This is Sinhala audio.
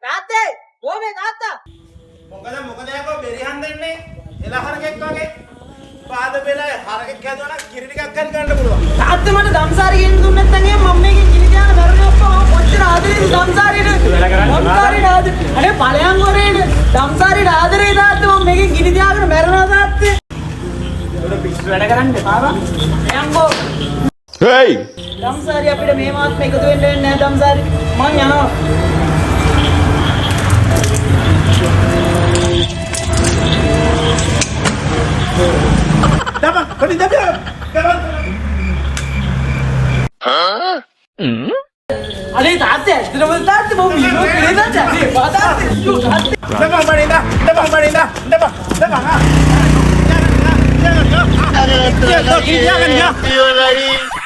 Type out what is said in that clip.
තාත්තේ කොහේ තාත්තා? මොකද යකෝ බෙරිහන් දෙන්නේ එලහරකෙක් වගේ පාද බෙලයි හරකෙක් හැදුවා නම් කිරි ටිකක් හරි ගන්න පුළුවන්. තාත්තා මට දම්සාරි ගෙන්න දුන්නේ නැත්නම් මම මේකෙන් කිරි දාන මැරුණේ අප්පා මම කොච්චර ආදරේද දම්සාරිට. දම්සාරිට ආදරේ. අනේ ඵලයන් වරේනේ දම්සාරිට ආදරේ තාත්තා මම මේකෙන් කිරි දාගෙන මැරුණා තාත්තේ. ඒක පිස්සු වැඩ කරන්නේ පාවා. යම්කෝ. Hey! දම්සාරි අපිට මේ මාත්ම එකතු වෙන්න වෙන්නේ නැහැ දම්සාරි. මං යනවා. Dapat, kau tidak biar. Dapat. අනේ තාත්තේ ඇත්තටම තාත්තේ මම වීඩියෝ කරේ තාත්තේ තාත්තේ Dapat Marina, dapat Marina, dapat. Jangan ya. Jangan ya.